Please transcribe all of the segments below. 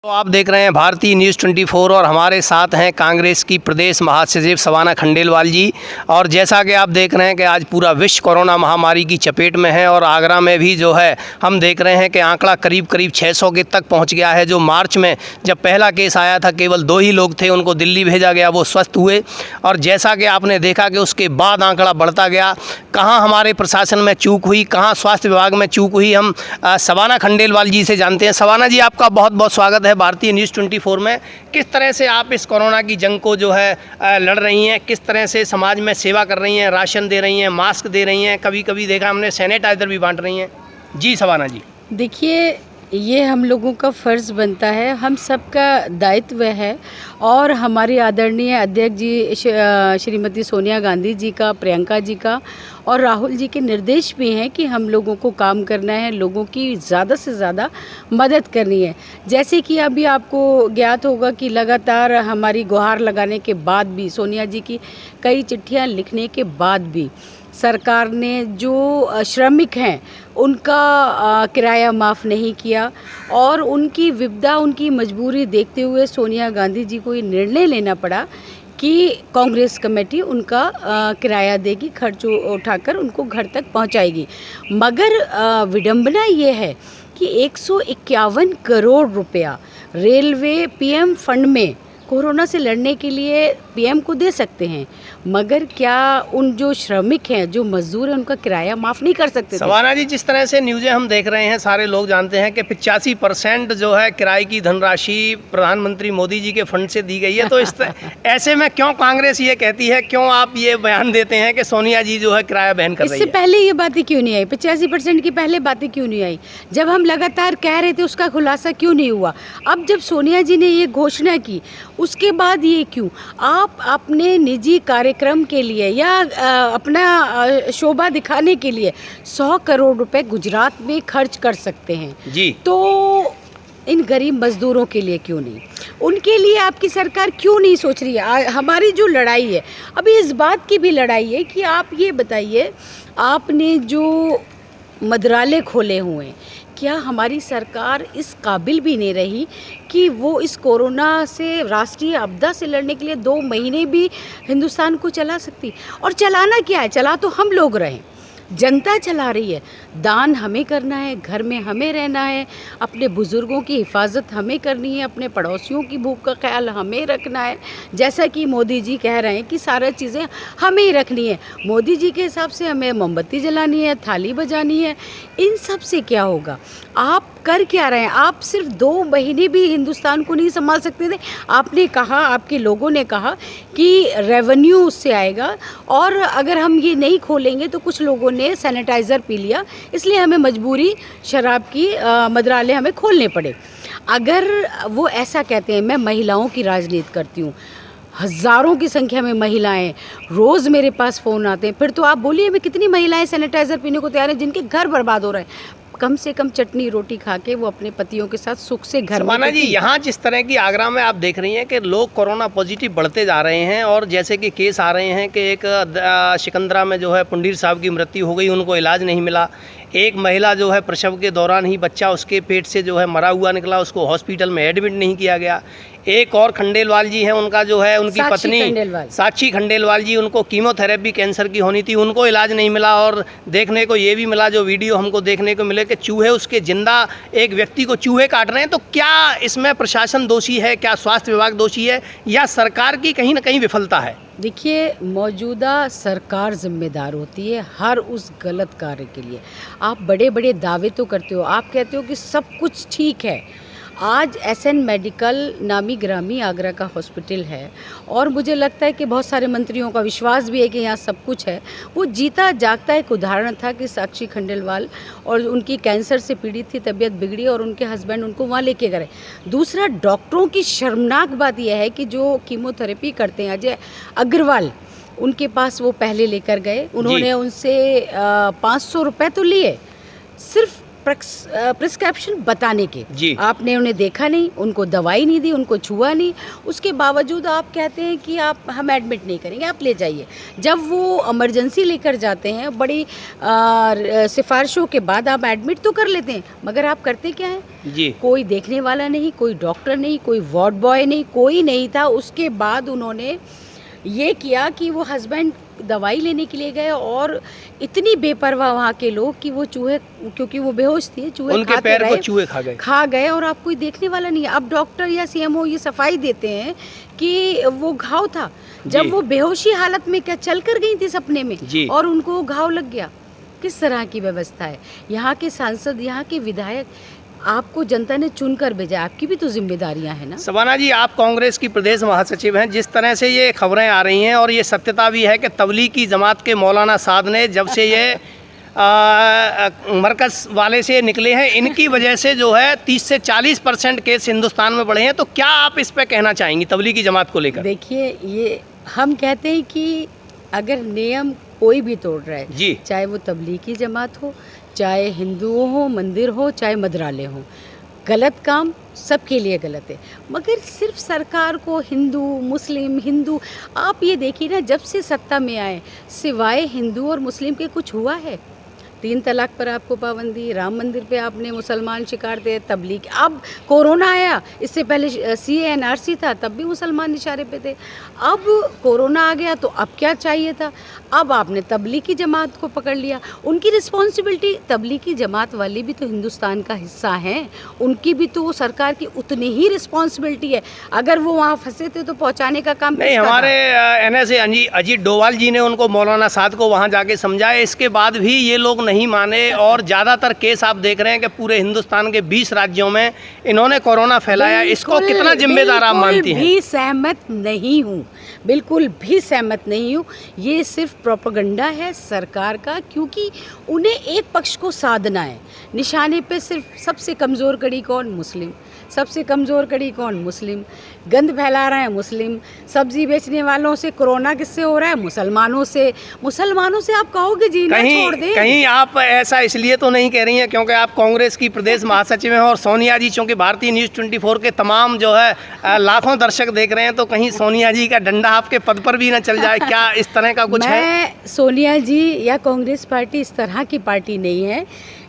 तो आप देख रहे हैं भारतीय न्यूज़ 24 और हमारे साथ हैं कांग्रेस की प्रदेश महासचिव सवाना खंडेलवाल जी। और जैसा कि आप देख रहे हैं कि आज पूरा विश्व कोरोना महामारी की चपेट में है और आगरा में भी जो है हम देख रहे हैं कि आंकड़ा करीब 600 के तक पहुंच गया है। जो मार्च में जब पहला केस आया था केवल 2 ही लोग थे, उनको दिल्ली भेजा गया, वो स्वस्थ हुए। और जैसा कि आपने देखा कि उसके बाद आंकड़ा बढ़ता गया। कहाँ हमारे प्रशासन में चूक हुई, कहाँ स्वास्थ्य विभाग में चूक हुई, हम सवाना खंडेलवाल जी से जानते हैं। सवाना जी, आपका बहुत बहुत स्वागत है भारतीय न्यूज़ 24 में। किस तरह से आप इस कोरोना की जंग को जो है लड़ रही हैं, किस तरह से समाज में सेवा कर रही हैं, राशन दे रही हैं, मास्क दे रही हैं, कभी कभी देखा हमने सैनिटाइज़र भी बांट रही हैं। जी सवाना जी। देखिए, ये हम लोगों का फ़र्ज़ बनता है, हम सबका दायित्व है। और हमारी आदरणीय अध्यक्ष जी श्रीमती सोनिया गांधी जी का, प्रियंका जी का और राहुल जी के निर्देश भी हैं कि हम लोगों को काम करना है, लोगों की ज़्यादा से ज़्यादा मदद करनी है। जैसे कि अभी आपको ज्ञात होगा कि लगातार हमारी गुहार लगाने के बाद भी, सोनिया जी की कई चिट्ठियाँ लिखने के बाद भी सरकार ने जो श्रमिक हैं उनका किराया माफ़ नहीं किया। और उनकी विपदा, उनकी मजबूरी देखते हुए सोनिया गांधी जी को ये निर्णय लेना पड़ा कि कांग्रेस कमेटी उनका किराया देगी, खर्च उठाकर उनको घर तक पहुंचाएगी। मगर विडंबना ये है कि 151 करोड़ रुपया रेलवे पीएम फंड में कोरोना से लड़ने के लिए पीएम को दे सकते हैं, मगर क्या उन जो श्रमिक हैं, जो मजदूर हैं, उनका किराया माफ़ नहीं कर सकते? सवाना जी, जिस तरह से न्यूज़ें हम देख रहे हैं, सारे लोग जानते हैं कि 85% जो है किराए की धनराशि प्रधानमंत्री मोदी जी के फंड से दी गई है। तो ऐसे में क्यों कांग्रेस ये कहती है, क्यों आप ये बयान देते हैं कि सोनिया जी जो है किराया बहन कर रही है? इससे पहले ये बातें क्यों नहीं आई? 85% की पहले बातें क्यों नहीं आई? जब हम लगातार कह रहे थे उसका खुलासा क्यों नहीं हुआ? अब जब सोनिया जी ने ये घोषणा की उसके बाद ये क्यों? आप अपने निजी कार्यक्रम के लिए या अपना शोभा दिखाने के लिए 100 करोड़ रुपए गुजरात में खर्च कर सकते हैं जी, तो इन गरीब मजदूरों के लिए क्यों नहीं? उनके लिए आपकी सरकार क्यों नहीं सोच रही है? हमारी जो लड़ाई है अभी इस बात की भी लड़ाई है कि आप ये बताइए, आपने जो मदिरालय खोले हुए हैं, क्या हमारी सरकार इस काबिल भी नहीं रही कि वो इस कोरोना से, राष्ट्रीय आपदा से लड़ने के लिए 2 महीने भी हिंदुस्तान को चला सकती? और चलाना क्या है? चला तो हम लोग रहे, जनता चला रही है। दान हमें करना है, घर में हमें रहना है, अपने बुज़ुर्गों की हिफाजत हमें करनी है, अपने पड़ोसियों की भूख का ख्याल हमें रखना है। जैसा कि मोदी जी कह रहे हैं कि सारी चीज़ें हमें ही रखनी है। मोदी जी के हिसाब से हमें मोमबत्ती जलानी है, थाली बजानी है। इन सब से क्या होगा? आप कर क्या रहे हैं? आप सिर्फ 2 महीने भी हिंदुस्तान को नहीं संभाल सकते थे। आपने कहा, आपके लोगों ने कहा कि रेवेन्यू उससे आएगा, और अगर हम ये नहीं खोलेंगे तो कुछ लोगों ने सैनिटाइज़र पी लिया, इसलिए हमें मजबूरी शराब की मदिरालय हमें खोलने पड़े। अगर वो ऐसा कहते हैं, मैं महिलाओं की राजनीति करती हूँ, हज़ारों की संख्या में महिलाएं रोज़ मेरे पास फ़ोन आते हैं, फिर तो आप बोलिए हमें कितनी महिलाएं सैनिटाइज़र पीने को तैयार हैं जिनके घर बर्बाद हो रहे हैं? कम से कम चटनी रोटी खा के वो अपने पतियों के साथ सुख से घर में। सवाना जी, यहाँ जिस तरह की आगरा में आप देख रही हैं कि लोग कोरोना पॉजिटिव बढ़ते जा रहे हैं, और जैसे कि केस आ रहे हैं कि एक सिकंदरा में जो है पुंडीर साहब की मृत्यु हो गई, उनको इलाज नहीं मिला। एक महिला जो है प्रसव के दौरान ही बच्चा उसके पेट से जो है मरा हुआ निकला, उसको हॉस्पिटल में एडमिट नहीं किया गया। एक और खंडेलवाल जी हैं, उनका जो है उनकी पत्नी साक्षी खंडेलवाल जी, उनको कीमोथेरेपी कैंसर की होनी थी, उनको इलाज नहीं मिला। और देखने को ये भी मिला, जो वीडियो हमको देखने को मिले, कि चूहे उसके जिंदा एक व्यक्ति को चूहे काट रहे हैं। तो क्या इसमें प्रशासन दोषी है, क्या स्वास्थ्य विभाग दोषी है, या सरकार की कहीं ना कहीं विफलता है? देखिए, मौजूदा सरकार जिम्मेदार होती है हर उस गलत कार्य के लिए। आप बड़े बड़े दावे तो करते हो, आप कहते हो कि सब कुछ ठीक है। आज एसएन मेडिकल नामी ग्रामी आगरा का हॉस्पिटल है, और मुझे लगता है कि बहुत सारे मंत्रियों का विश्वास भी है कि यहाँ सब कुछ है। वो जीता जागता एक उदाहरण था कि साक्षी खंडेलवाल और उनकी कैंसर से पीड़ित थी, तबीयत बिगड़ी और उनके हस्बैंड उनको वहाँ लेके गए। दूसरा, डॉक्टरों की शर्मनाक बात यह है कि जो कीमोथेरेपी करते हैं अजय अग्रवाल, उनके पास वो पहले लेकर गए, उन्होंने उनसे 500 रुपये तो लिए, सिर्फ प्रिस्क्रिप्शन बताने के। जी। आपने उन्हें देखा नहीं, उनको दवाई नहीं दी, उनको छुआ नहीं, उसके बावजूद आप कहते हैं कि हम एडमिट नहीं करेंगे, आप ले जाइए। जब वो इमरजेंसी लेकर जाते हैं, बड़ी सिफारिशों के बाद आप एडमिट तो कर लेते हैं, मगर आप करते क्या हैं? जी। कोई देखने वाला नहीं, कोई डॉक्टर नहीं, कोई वार्ड बॉय नहीं, कोई नहीं था। उसके बाद उन्होंने ये किया कि वो हस्बैंड दवाई लेने के लिए गए और इतनी बेपरवाह वहाँ के लोग कि वो चूहे, क्योंकि वो बेहोश थी, चूहे उनके खाते पैर रहे, को चूहे खा गए और आप कोई देखने वाला नहीं है। अब डॉक्टर या सीएमओ ये सफाई देते हैं कि वो घाव था, जब वो बेहोशी हालत में क्या चल कर गई थी सपने में और उनको घाव लग गया। किस तरह की व्यवस्था है? यहाँ के सांसद, यहाँ के विधायक, आपको जनता ने चुनकर भेजा, आपकी भी तो जिम्मेदारियां हैं ना। शबाना जी, आप कांग्रेस की प्रदेश महासचिव हैं, जिस तरह से ये खबरें आ रही हैं और ये सत्यता भी है कि तबलीगी जमात के मौलाना साद ने जब से ये मरकज़ वाले से निकले हैं, इनकी वजह से जो है 30 से 40% केस हिंदुस्तान में बढ़े हैं। तो क्या आप इस पर कहना चाहेंगी तबलीगी जमात को लेकर? देखिए, ये हम कहते हैं कि अगर नियम कोई भी तोड़ रहा है जी, चाहे वो तबलीगी जमात हो, चाहे हिंदुओं हो, मंदिर हो, चाहे मदराले हो, गलत काम सबके लिए गलत है। मगर सिर्फ सरकार को हिंदू मुस्लिम हिंदू, आप ये देखिए ना, जब से सत्ता में आए सिवाय हिंदू और मुस्लिम के कुछ हुआ है? 3 तलाक पर आपको पाबंदी, राम मंदिर पे आपने मुसलमान शिकार थे, तबलीग, अब कोरोना आया, इससे पहले CA/NRC था, तब भी मुसलमान इशारे पे थे। अब कोरोना आ गया तो अब क्या चाहिए था? अब आपने तबलीगी जमात को पकड़ लिया। उनकी रिस्पॉन्सिबिलिटी, तबलीगी जमात वाले भी तो हिंदुस्तान का हिस्सा हैं, उनकी भी तो सरकार की उतनी ही रिस्पॉन्सिबिलिटी है। अगर वो वहाँ फंसे थे तो पहुँचाने का काम नहीं, हमारे NSA अजीत डोवाल जी ने उनको मौलाना साद को वहाँ जाके समझाया, इसके बाद भी ये लोग नहीं माने और ज़्यादातर केस आप देख रहे हैं कि पूरे हिंदुस्तान के 20 राज्यों में इन्होंने कोरोना फैलाया। इसको कितना जिम्मेदार आप मानती हैं? भी सहमत नहीं हूँ, बिल्कुल भी सहमत नहीं हूँ। ये सिर्फ प्रोपेगेंडा है सरकार का, क्योंकि उन्हें एक पक्ष को साधना है। निशाने पे सिर्फ सबसे कमज़ोर कड़ी कौन? मुस्लिम। सबसे कमज़ोर कड़ी कौन? मुस्लिम। गंद फैला रहे हैं मुस्लिम। सब्जी बेचने वालों से कोरोना किससे हो रहा है? मुसलमानों से। मुसलमानों से आप कहोगे जी ना छोड़ दें? कहीं आप ऐसा इसलिए तो नहीं कह रही हैं क्योंकि आप कांग्रेस की प्रदेश महासचिव हैं और सोनिया जी, चूँकि भारतीय न्यूज़ 24 के तमाम जो है लाखों दर्शक देख रहे हैं, तो कहीं सोनिया जी का डंडा आपके पद पर भी ना चल जाए, क्या इस तरह का कुछ है? मैं सोनिया जी या कांग्रेस पार्टी इस तरह की पार्टी नहीं है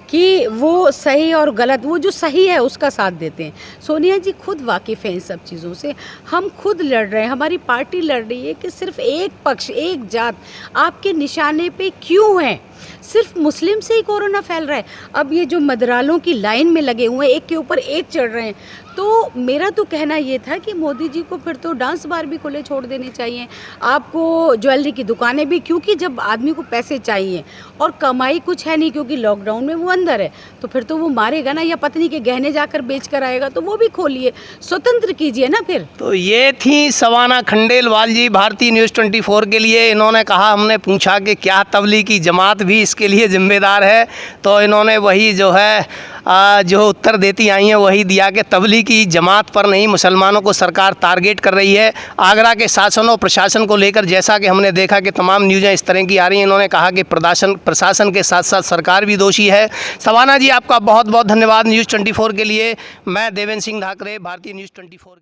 कि वो सही और गलत, वो जो सही है उसका साथ देते हैं। सोनिया जी खुद वाकिफ़ हैं इन सब चीज़ों से। हम खुद लड़ रहे हैं, हमारी पार्टी लड़ रही है कि सिर्फ एक पक्ष, एक जात आपके निशाने पे क्यों है? सिर्फ मुस्लिम से ही कोरोना फैल रहा है। अब ये जो मदरालों की लाइन में लगे हुए हैं, एक के ऊपर एक चढ़ रहे हैं, तो मेरा तो कहना ये था कि मोदी जी को फिर तो डांस बार भी खुले छोड़ देने चाहिए, आपको ज्वेलरी की दुकानें भी, क्योंकि जब आदमी को पैसे चाहिए और कमाई कुछ है नहीं क्योंकि लॉकडाउन में वो अंदर है, तो फिर तो वो मारेगा ना, या पत्नी के गहने जाकर बेच कर आएगा, तो वो भी खोलिए, स्वतंत्र कीजिए ना फिर। तो ये थी शबाना खंडेलवाल जी भारतीय न्यूज़ 24 के लिए। इन्होंने कहा, हमने पूछा कि क्या तबलीगी जमात भी इसके लिए जिम्मेदार है, तो इन्होंने वही जो है जो उत्तर देती आई हैं वही दिया कि तबलीगी जमात पर नहीं, मुसलमानों को सरकार टारगेट कर रही है। आगरा के शासन और प्रशासन को लेकर जैसा कि हमने देखा कि तमाम न्यूज़ें इस तरह की आ रही हैं, इन्होंने कहा कि प्रशासन के साथ साथ सरकार भी दोषी है। शबाना जी, आपका बहुत बहुत धन्यवाद न्यूज़ 24 के लिए। मैं देवेंद्र सिंह धाकरे, भारतीय न्यूज़ 24।